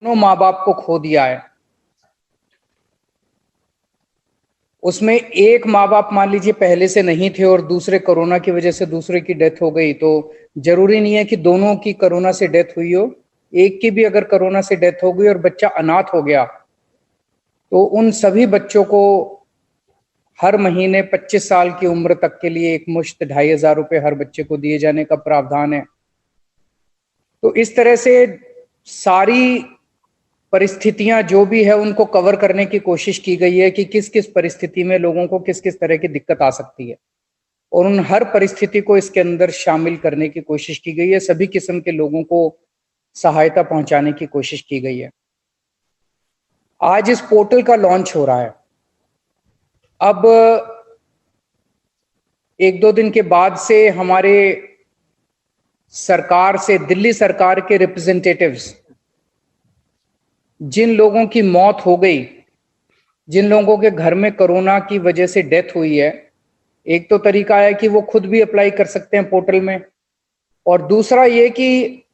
दोनों माँ बाप को खो दिया है। उसमें एक माँ बाप मान लीजिए पहले से नहीं थे और दूसरे कोरोना की वजह से दूसरे की डेथ हो गई, तो जरूरी नहीं है कि दोनों की कोरोना से डेथ हुई हो। एक की भी अगर कोरोना से डेथ हो गई और बच्चा अनाथ हो गया, तो उन सभी बच्चों को हर महीने 25 साल की उम्र तक के लिए एक मुश्त 2,500 रुपये हर बच्चे को दिए जाने का प्रावधान है। तो इस तरह से सारी परिस्थितियां जो भी है उनको कवर करने की कोशिश की गई है कि किस किस परिस्थिति में लोगों को किस किस तरह की दिक्कत आ सकती है, और उन हर परिस्थिति को इसके अंदर शामिल करने की कोशिश की गई है। सभी किस्म के लोगों को सहायता पहुंचाने की कोशिश की गई है। आज इस पोर्टल का लॉन्च हो रहा है। अब एक दो दिन के बाद से हमारे सरकार से, दिल्ली सरकार के रिप्रेजेंटेटिव्स, जिन लोगों की मौत हो गई, जिन लोगों के घर में कोरोना की वजह से डेथ हुई है, एक तो तरीका है कि वो खुद भी अप्लाई कर सकते हैं पोर्टल में, और दूसरा ये कि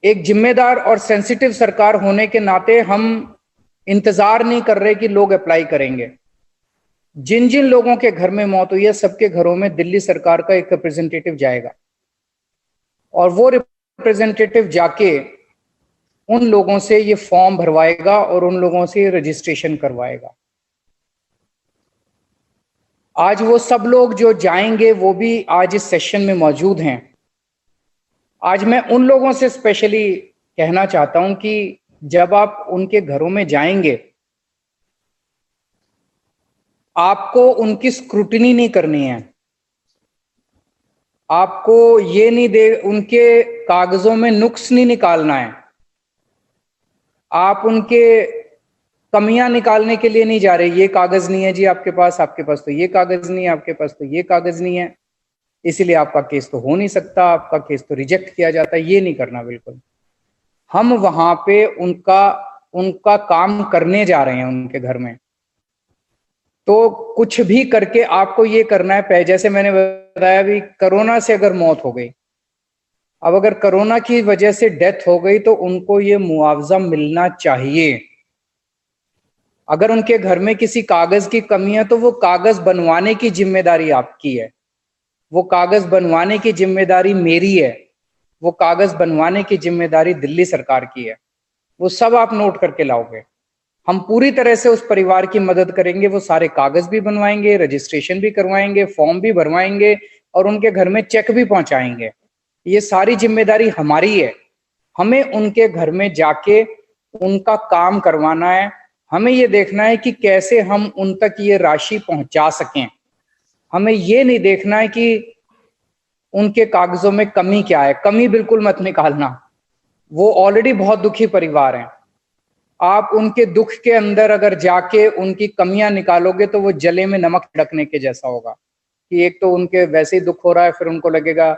एक जिम्मेदार और सेंसिटिव सरकार होने के नाते हम इंतजार नहीं कर रहे कि लोग अप्लाई करेंगे। जिन जिन लोगों के घर में मौत हुई है, सबके घरों में दिल्ली सरकार का एक रिप्रेजेंटेटिव जाएगा, और वो रिप्रेजेंटेटिव जाके उन लोगों से ये फॉर्म भरवाएगा और उन लोगों से रजिस्ट्रेशन करवाएगा। आज वो सब लोग जो जाएंगे वो भी आज इस सेशन में मौजूद हैं। आज मैं उन लोगों से स्पेशली कहना चाहता हूं कि जब आप उनके घरों में जाएंगे, आपको उनकी स्क्रूटिनी नहीं करनी है। आपको ये नहीं दे, उनके कागजों में नुक्स नहीं निकालना है। आप उनके कमियां निकालने के लिए नहीं जा रहे, ये कागज नहीं है जी आपके पास तो ये कागज नहीं है, आपके पास तो ये कागज नहीं है, इसीलिए आपका केस तो हो नहीं सकता, आपका केस तो रिजेक्ट किया जाता है। ये नहीं करना बिल्कुल। हम वहां पे उनका काम करने जा रहे हैं उनके घर में। तो कुछ भी करके आपको ये करना है। जैसे मैंने बताया भी, कोरोना से अगर मौत हो गई, अब अगर कोरोना की वजह से डेथ हो गई तो उनको ये मुआवजा मिलना चाहिए। अगर उनके घर में किसी कागज की कमी है तो वो कागज बनवाने की जिम्मेदारी आपकी है, वो कागज बनवाने की जिम्मेदारी मेरी है, वो कागज बनवाने की जिम्मेदारी दिल्ली सरकार की है। वो सब आप नोट करके लाओगे। हम पूरी तरह से उस परिवार की मदद करेंगे। वो सारे कागज भी बनवाएंगे, रजिस्ट्रेशन भी करवाएंगे, फॉर्म भी भरवाएंगे, और उनके घर में चेक भी पहुंचाएंगे। ये सारी जिम्मेदारी हमारी है। हमें उनके घर में जाके उनका काम करवाना है। हमें ये देखना है कि कैसे हम उन तक ये राशि पहुंचा सकें। हमें ये नहीं देखना है कि उनके कागजों में कमी क्या है। कमी बिल्कुल मत निकालना। वो ऑलरेडी बहुत दुखी परिवार हैं। आप उनके दुख के अंदर अगर जाके उनकी कमियां निकालोगे तो वो जले में नमक छिड़कने के जैसा होगा कि एक तो उनके वैसे ही दुख हो रहा है, फिर उनको लगेगा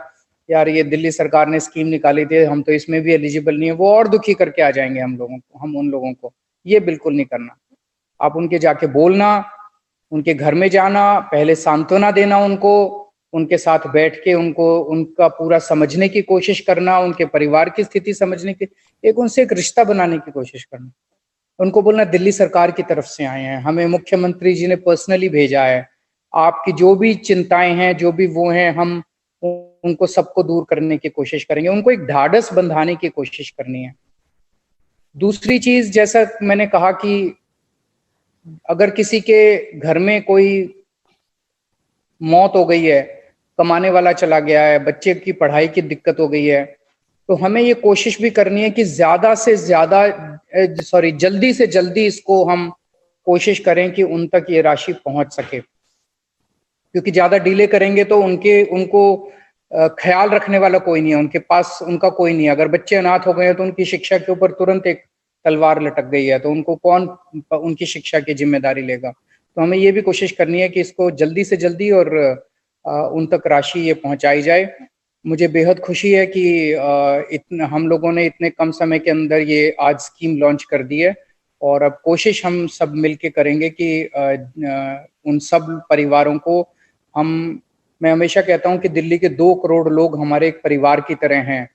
यार ये दिल्ली सरकार ने स्कीम निकाली थी, हम तो इसमें भी एलिजिबल नहीं है। वो और दुखी करके आ जाएंगे हम उन लोगों को। ये बिल्कुल नहीं करना। आप उनके जाके बोलना, उनके घर में जाना, पहले सांत्वना देना उनको, उनके साथ बैठ के उनको उनका पूरा समझने की कोशिश करना, उनके परिवार की स्थिति समझने की, एक उनसे एक रिश्ता बनाने की कोशिश करना। उनको बोलना दिल्ली सरकार की तरफ से आए हैं, हमें मुख्यमंत्री जी ने पर्सनली भेजा है, आपकी जो भी चिंताएं हैं, जो भी वो हैं, हम उनको सबको दूर करने की कोशिश करेंगे। उनको एक ढाढ़स बंधाने की कोशिश करनी है। दूसरी चीज, जैसा मैंने कहा कि अगर किसी के घर में कोई मौत हो गई है, कमाने वाला चला गया है, बच्चे की पढ़ाई की दिक्कत हो गई है, तो हमें ये कोशिश भी करनी है कि ज्यादा से ज्यादा जल्दी से जल्दी इसको हम कोशिश करें कि उन तक ये राशि पहुंच सके। क्योंकि ज्यादा डिले करेंगे तो उनको ख्याल रखने वाला कोई नहीं है, उनके पास उनका कोई नहीं है। अगर बच्चे अनाथ हो गए हैं तो उनकी शिक्षा के ऊपर तुरंत एक तलवार लटक गई है, तो उनको कौन उनकी शिक्षा की जिम्मेदारी लेगा। तो हमें ये भी कोशिश करनी है कि इसको जल्दी से जल्दी और उन तक राशि ये पहुंचाई जाए। मुझे बेहद खुशी है कि हम लोगों ने इतने कम समय के अंदर ये आज स्कीम लॉन्च कर दी है, और अब कोशिश हम सब मिलके करेंगे कि उन सब परिवारों को मैं हमेशा कहता हूं कि दिल्ली के 2 करोड़ लोग हमारे एक परिवार की तरह हैं,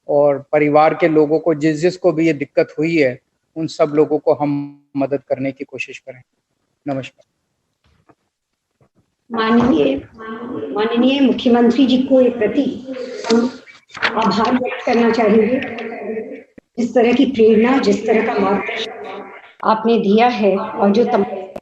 और परिवार के लोगों को जिसको भी ये दिक्कत हुई है उन सब लोगों को हम मदद करने की कोशिश करें। नमस्कार। माननीय मुख्यमंत्री जी को एक प्रति हम आभार व्यक्त करना चाहेंगे। जिस तरह की प्रेरणा, जिस तरह का मार्गदर्शन आपने दिया है और जो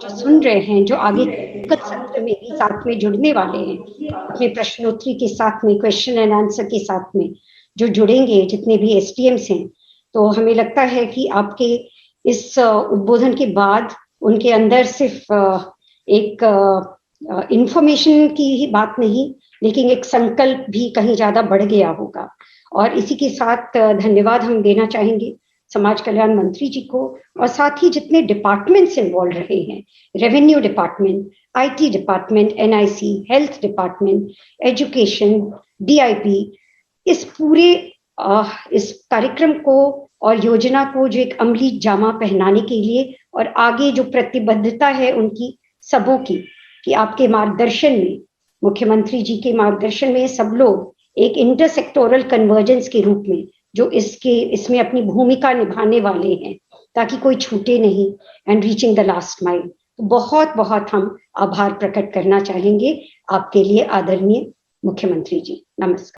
सुन रहे हैं, जो आगे सत्र में भी साथ में जुड़ने वाले हैं, अपने प्रश्नोत्तरी के साथ में, क्वेश्चन एंड आंसर के साथ में जो जुड़ेंगे, जितने भी एसटीएम्स हैं, तो हमें लगता है कि आपके इस उद्बोधन के बाद उनके अंदर सिर्फ एक इंफॉर्मेशन की ही बात नहीं, लेकिन एक संकल्प भी कहीं ज्यादा बढ़ गया होगा। और इसी के साथ धन्यवाद हम देना चाहेंगे समाज कल्याण मंत्री जी को, और साथ ही जितने डिपार्टमेंट्स इन्वॉल्व रहे हैं, revenue department, IT department, NIC, health department, education, DIP, इस पूरे इस कार्यक्रम को और योजना को जो एक अमली जामा पहनाने के लिए और आगे जो प्रतिबद्धता है उनकी सबों की, कि आपके मार्गदर्शन में, मुख्यमंत्री जी के मार्गदर्शन में सब लोग एक इंटरसेक्टोरल कन्वर्जेंस के रूप में जो इसमें अपनी भूमिका निभाने वाले हैं, ताकि कोई छूटे नहीं, and reaching the last mile. तो बहुत बहुत हम आभार प्रकट करना चाहेंगे आपके लिए, आदरणीय मुख्यमंत्री जी। नमस्कार।